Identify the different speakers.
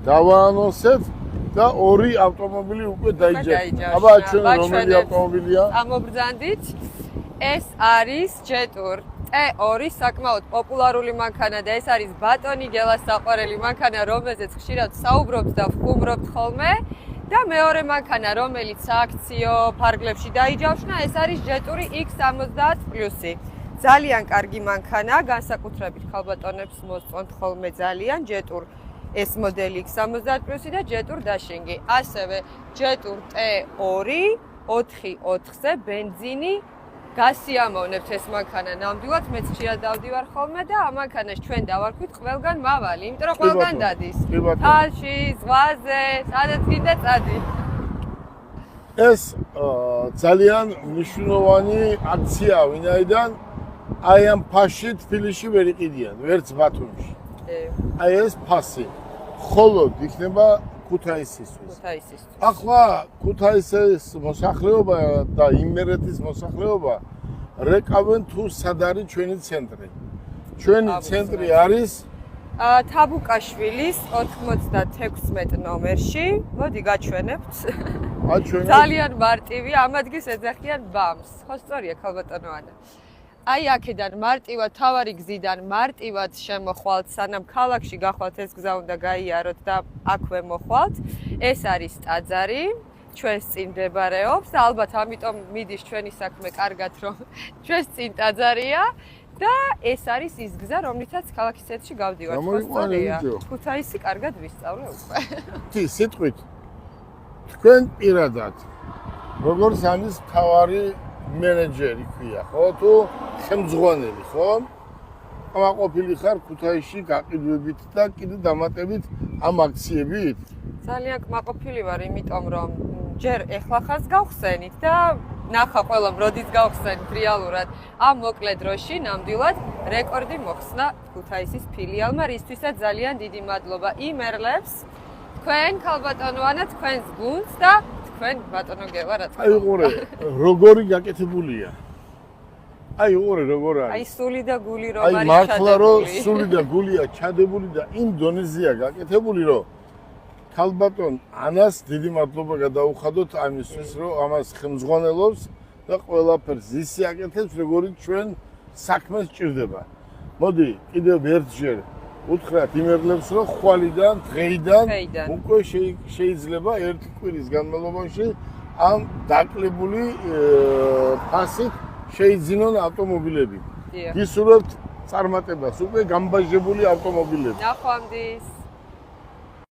Speaker 1: დავაანონსეთ და ორი ავტომობილი უკვე დაიჯერა. აბა ჩვენ რომელი ავტომობილია?
Speaker 2: ამობრძანდით. ეს არის ჯეტურ T2 საკმაოდ პოპულარული მანქანა და ეს არის ბატონი გელას საყვარელი მანქანა, რომელზეც ხშირად საუბრობთ და ვხუმრობთ ხოლმე. და მეორე მანქანა, რომელიც აქციო ფარგლებში დაიჯავშნა, ეს არის ჯეტური X70+. ძალიან კარგი მანქანა, განსაკუთრებით ქალბატონებს მოსწონთ ხოლმე ძალიან ჯეტურ ეს მოდელი X70+ და ჯეტურ დაშინგი. ასევე ჯეტურ T2 4-4-ზე ბენზინი გასიამოვნებთ ეს მანქანა. ნამდვილად მეც ხშირად დავდივარ ხოლმე და ამ მანქანას ჩვენ დავარქვით ყველგან მავალი, იმიტომ რომ ყველგან დადის. თალში, ზღვაზე, სადაც კიდე წადი.
Speaker 1: ეს ძალიან მნიშვნელოვანი აქციაა, ვინაიდან აი ამ ფასში თბილისში ვერ იყიდიან, ვერც ბათუმში. აი ეს ფასი მხოლოდ იქნება ქუთაისისთვის. ახლა ქუთაისის მოსახლეობა და იმერეთის მოსახლეობა რეკავენ თუ სად არის ჩვენი ცენტრი. ჩვენი ცენტრი არის
Speaker 2: თაბუკაშვილის 96 ნომერში. მოდი გაჩვენებთ. ძალიან მარტივი, ამ ადგილს ეძახიან ბამს. ხო სწორია ქალბატონო ანა. აი აქედან მარტივად თავარი გზიდან მარტივად შემოხვალთ, სანამ ქალაქში გახვალთ ეს გზა უნდა გაიაროთ და აქვე მოხვალთ. ეს არის ტაძარი, ჩვენს წინ მდებარეობს და ალბათ ამიტომ მიდის ჩვენი საქმე კარგად, რომ ჩვენს წინ ტაძარია და ეს არის ის გზა, რომლითაც ქალაქის ცენტრში გავდივართ. სწორია. ქუთაისი კარგად ვისწავლე უკვე.
Speaker 1: კი, სიტყვით. თქვენ პირადად როგორც ამის თავარი მენეჯერი ქვია, ხო თუ ხელმძღვანელი, ხო? ამაყოფილი ხარ ქუთაისში გაყიდვებით და კიდე დამატებით ამ აქციებით?
Speaker 2: ძალიან კმაყოფილი ვარ, იმიტომ რომ ჯერ ეხლა ხარს გავხსენით და ნახა ყველამ როდის გავხსენით რეალურად. ამ მოკლე დროში ნამდვილად რეკორდი მოხსნა ქუთაისის ფილიალმა, რისთვისაც ძალიან დიდი მადლობა იმერლებს. თქვენ ქალბატონო ანა, თქვენს გუნდს და თქვენ ბატონო გელა რა თქმა უნდა.
Speaker 1: აი უყურე, როგორი გაკეთებულია. აი უყურე როგორ არის.
Speaker 2: აი სული და გული რომ
Speaker 1: არის ჩადებული. აი მართლა რომ სული და გულია ჩადებული და იმ დონეზეა გაკეთებული, რომ ქალბატონ ანას დიდი მადლობა გადაუხადოთ ამისთვის, რომ ამას ხელმძღვანელობს და ყველაფერს ისე აკეთებს, როგორიც ჩვენ საქმეს ჭირდება. მოდი, კიდევ ერთჯერ უთხრათ იმერლებს, რომ ხვალიდან, დღეიდან უკვე შეიძლება ერთი კვირის განმავლობაში ამ დაკლებული ფასით შეიძინონ ავტომობილები. გისურვებთ წარმატებას, უკვე გამბაჟებული ავტომობილები.
Speaker 2: ნახვამდის.